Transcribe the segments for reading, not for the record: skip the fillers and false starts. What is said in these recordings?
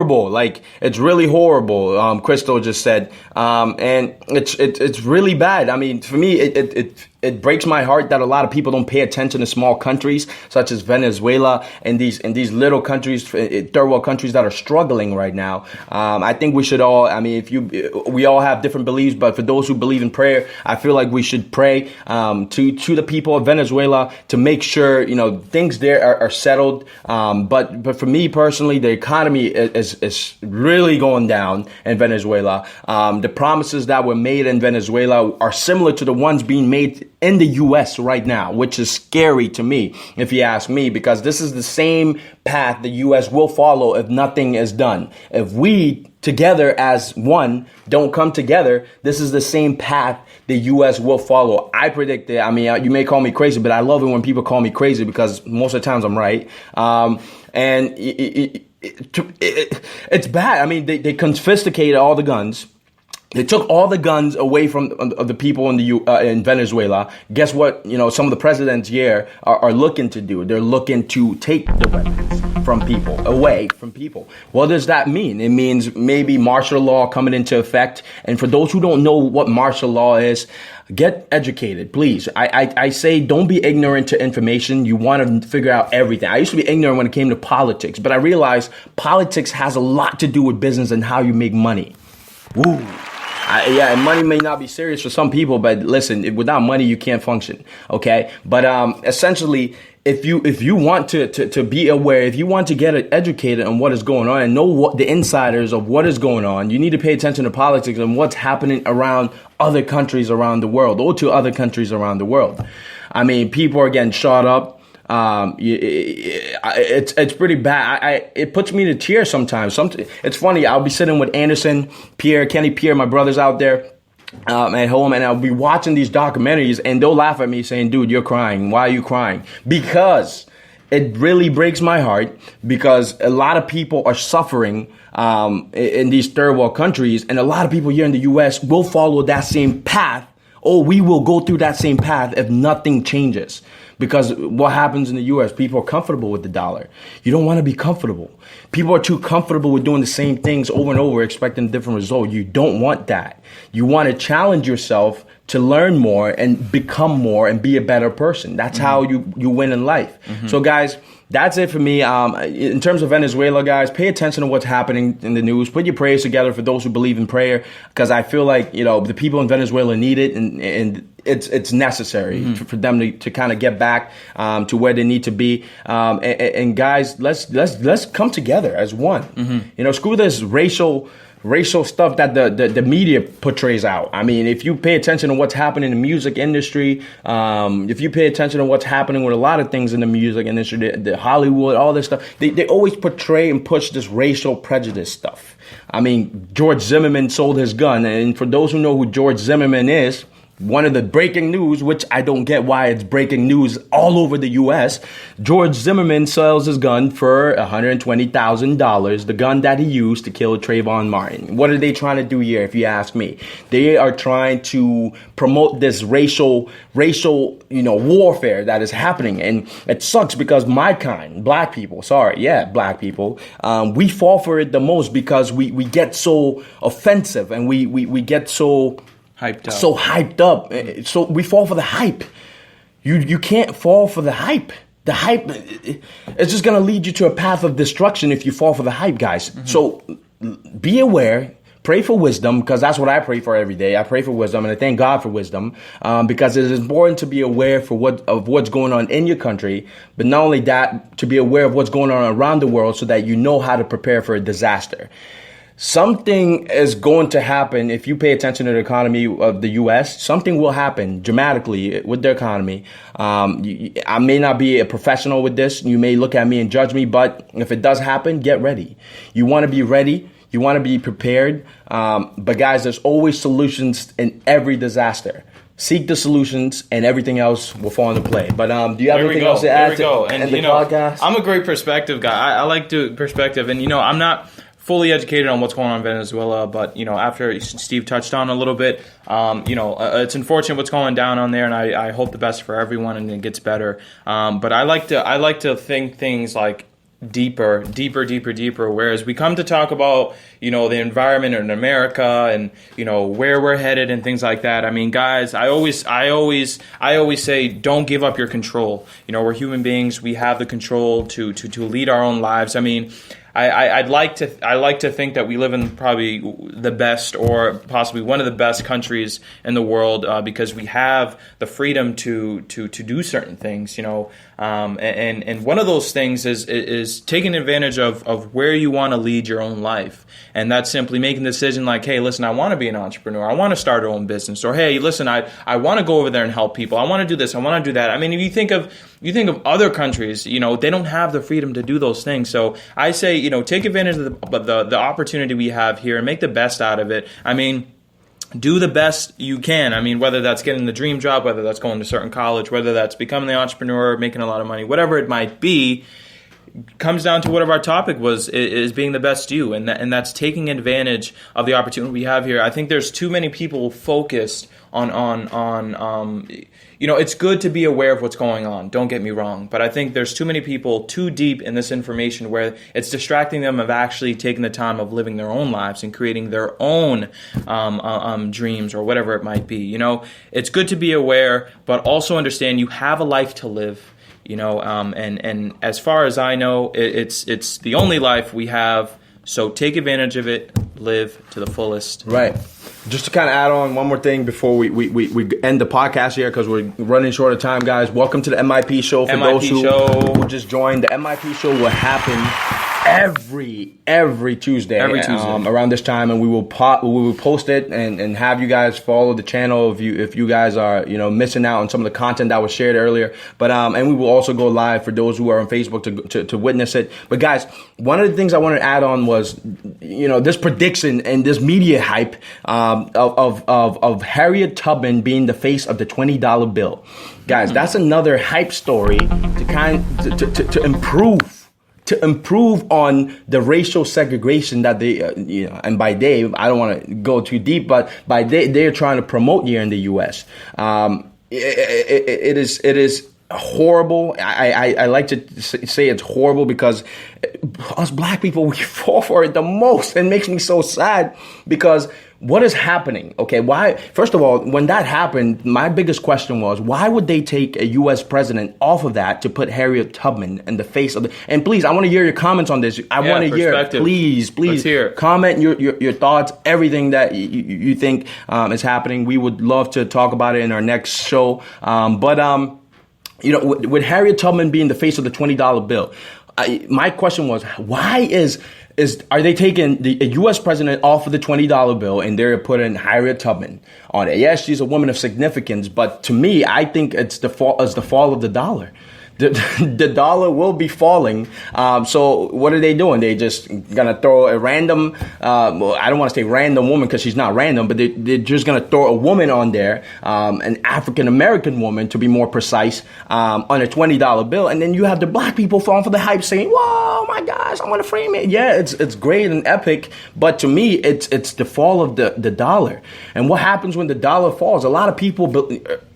horrible. Like it's really horrible. Crystal just said, and it's really bad. I mean, for me, it breaks my heart that a lot of people don't pay attention to small countries such as Venezuela and these little countries, third world countries that are struggling right now. I think we should all. I mean, we all have different beliefs, but for those who believe in prayer, I feel like we should pray to the people of Venezuela to make sure things there are settled. But for me personally, the economy is really going down in Venezuela. The promises that were made in Venezuela are similar to the ones being made in the U.S. right now, which is scary to me, if you ask me, because this is the same path the U.S. will follow if nothing is done. If we together as one don't come together, this is the same path the U.S. will follow. I predict it. I mean, you may call me crazy, but I love it when people call me crazy because most of the times I'm right. And it's bad. I mean, they confiscated all the guns. They took all the guns away from the people in Venezuela. Guess what? Some of the presidents here are looking to do. They're looking to take the weapons from people, away from people. What does that mean? It means maybe martial law coming into effect. And for those who don't know what martial law is, get educated, please. I say don't be ignorant to information. You want to figure out everything. I used to be ignorant when it came to politics, but I realized politics has a lot to do with business and how you make money. Woo. And money may not be serious for some people, but listen, without money, you can't function. Okay. But essentially, if you want to be aware, if you want to get educated on what is going on and know what the insiders of what is going on, you need to pay attention to politics and what's happening around other countries around the world or to other countries around the world. I mean, people are getting shot up. It's pretty bad. It puts me to tears sometimes. It's funny. I'll be sitting with Anderson, Pierre, Kenny Pierre, my brothers out there at home, and I'll be watching these documentaries, and they'll laugh at me saying, "Dude, you're crying. Why are you crying?" Because it really breaks my heart because a lot of people are suffering in these third world countries, and a lot of people here in the U.S. will follow that same path. Oh, we will go through that same path if nothing changes. Because what happens in the U.S., people are comfortable with the dollar. You don't want to be comfortable. People are too comfortable with doing the same things over and over, expecting a different result. You don't want that. You want to challenge yourself to learn more and become more and be a better person. That's how you win in life. So, guys, that's it for me. In terms of Venezuela, guys, pay attention to what's happening in the news. Put your prayers together for those who believe in prayer, because I feel like the people in Venezuela need it, and it's necessary for them to kind of get back to where they need to be. And guys, let's come together as one. Screw this racial stuff that the media portrays out. I mean, if you pay attention to what's happening in the music industry, if you pay attention to what's happening with a lot of things in the music industry, the Hollywood, all this stuff, they always portray and push this racial prejudice stuff. I mean, George Zimmerman sold his gun. And for those who know who George Zimmerman is, one of the breaking news, which I don't get why it's breaking news all over the U.S., George Zimmerman sells his gun for $120,000, the gun that he used to kill Trayvon Martin. What are they trying to do here, if you ask me? They are trying to promote this racial, warfare that is happening. And it sucks because my kind, black people, black people, we fall for it the most because we get so offensive and we get so hyped up. So we fall for the hype. You can't fall for the hype. The hype is just going to lead you to a path of destruction if you fall for the hype, guys. So be aware. Pray for wisdom, because that's what I pray for every day. I pray for wisdom, and I thank God for wisdom, because it is important to be aware of what's going on in your country, but not only that, to be aware of what's going on around the world so that you know how to prepare for a disaster. Something is going to happen if you pay attention to the economy of the U.S. Something will happen dramatically with their economy. I may not be a professional with this. You may look at me and judge me, but if it does happen, get ready. You want to be ready. You want to be prepared. But guys, there's always solutions in every disaster. Seek the solutions, and everything else will fall into play. But do you have anything else to add to the podcast? I'm a great perspective guy. I like the perspective, and I'm not fully educated on what's going on in Venezuela, but after Steve touched on a little bit, it's unfortunate what's going down on there, and I hope the best for everyone and it gets better. But I like to think things like deeper. Whereas we come to talk about, the environment in America and, where we're headed and things like that. I mean, guys, I always say, don't give up your control. We're human beings. We have the control to lead our own lives. I mean, I like to think that we live in probably the best or possibly one of the best countries in the world because we have the freedom to do certain things, and one of those things is taking advantage of where you want to lead your own life. And that's simply making the decision like, hey, listen, I want to be an entrepreneur. I want to start our own business. Or, hey, listen, I want to go over there and help people. I want to do this. I want to do that. I mean, if you think of other countries, they don't have the freedom to do those things. So I say, take advantage of the opportunity we have here and make the best out of it. I mean, do the best you can. I mean, whether that's getting the dream job, whether that's going to a certain college, whether that's becoming the entrepreneur, making a lot of money, whatever it might be, comes down to whatever our topic was, is being the best you, and that's taking advantage of the opportunity we have here. I think there's too many people focused on it's good to be aware of what's going on, don't get me wrong, but I think there's too many people too deep in this information where it's distracting them of actually taking the time of living their own lives and creating their own dreams or whatever it might be. It's good to be aware, but also understand you have a life to live. And as far as I know, it's the only life we have. So take advantage of it, live to the fullest. Right. Just to kind of add on one more thing before we end the podcast here because we're running short of time, guys. Welcome to the MIP show. For those who just joined, the MIP show will happen every Tuesday. Around this time, and we will post it and have you guys follow the channel if you guys are missing out on some of the content that was shared earlier. But and we will also go live for those who are on Facebook to witness it. But guys, one of the things I wanted to add on was this prediction and this media hype of Harriet Tubman being the face of the $20 bill. Guys, that's another hype story to improve on the racial segregation that they, and by they, I don't want to go too deep, but by they're trying to promote here in the U.S. It is horrible. I like to say it's horrible because us black people, we fall for it the most. It makes me so sad because what is happening? Okay, why? First of all, when that happened, my biggest question was, why would they take a U.S. president off of that to put Harriet Tubman in the face of the... And please, I want to hear your comments on this. I want to hear, please, comment your thoughts, everything that you think is happening. We would love to talk about it in our next show. With Harriet Tubman being the face of the $20 bill, my question was, why are they taking a U.S. president off of the $20 bill and they're putting Harriet Tubman on it? Yes, she's a woman of significance, but to me, I think it's the fall of the dollar. The dollar will be falling. So what are they doing? They just gonna throw a random, I don't want to say random woman because she's not random, but they're just gonna throw a woman on there, an African American woman to be more precise, on a $20 bill, and then you have the black people falling for the hype, saying, "Whoa, my gosh, I want to frame it." Yeah, it's great and epic, but to me, it's the fall of the dollar. And what happens when the dollar falls? A lot of people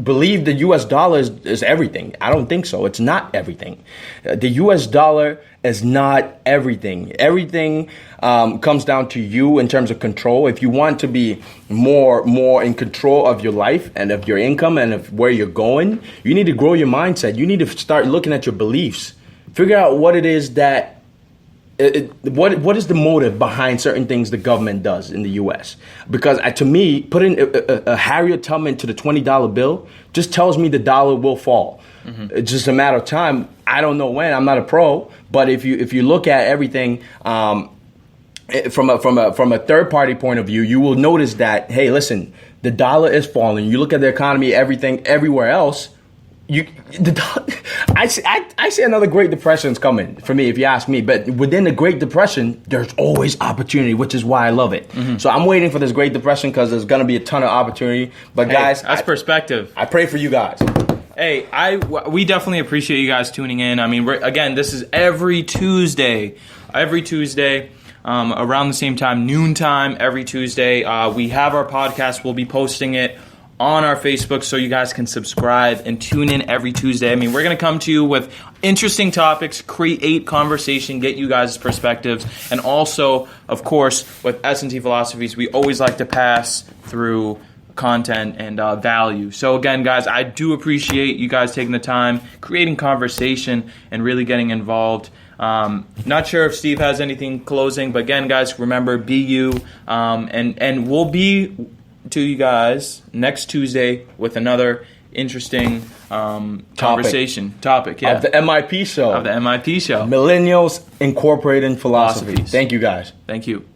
believe the U.S. dollar is everything. I don't think so. It's not everything. The U.S. dollar is not everything. Everything comes down to you in terms of control. If you want to be more in control of your life and of your income and of where you're going, you need to grow your mindset. You need to start looking at your beliefs. Figure out what it is that what is the motive behind certain things the government does in the U.S.? Because to me, putting a Harriet Tubman to the $20 bill just tells me the dollar will fall. Mm-hmm. It's just a matter of time. I don't know when. I'm not a pro, but if you look at everything from a third party point of view, you will notice that, hey, listen, the dollar is falling. You look at the economy, everything, everywhere else. I see another Great Depression is coming for me, if you ask me. But within the Great Depression, there's always opportunity, which is why I love it. Mm-hmm. So I'm waiting for this Great Depression because there's going to be a ton of opportunity. But guys, that's perspective. I pray for you guys. Hey, we definitely appreciate you guys tuning in. I mean, again, this is every Tuesday. Around the same time, noontime, every Tuesday. We have our podcast. We'll be posting it on our Facebook so you guys can subscribe and tune in every Tuesday. I mean, we're going to come to you with interesting topics, create conversation, get you guys' perspectives, and also, of course, with S&T Philosophies, we always like to pass through content and value. So again, guys, I do appreciate you guys taking the time, creating conversation, and really getting involved. Not sure if Steve has anything closing, but again, guys, remember, be you, and we'll be to you guys next Tuesday with another interesting conversation topic of the MIP show. Millennials Incorporating Philosophy. Thank you, guys. Thank you.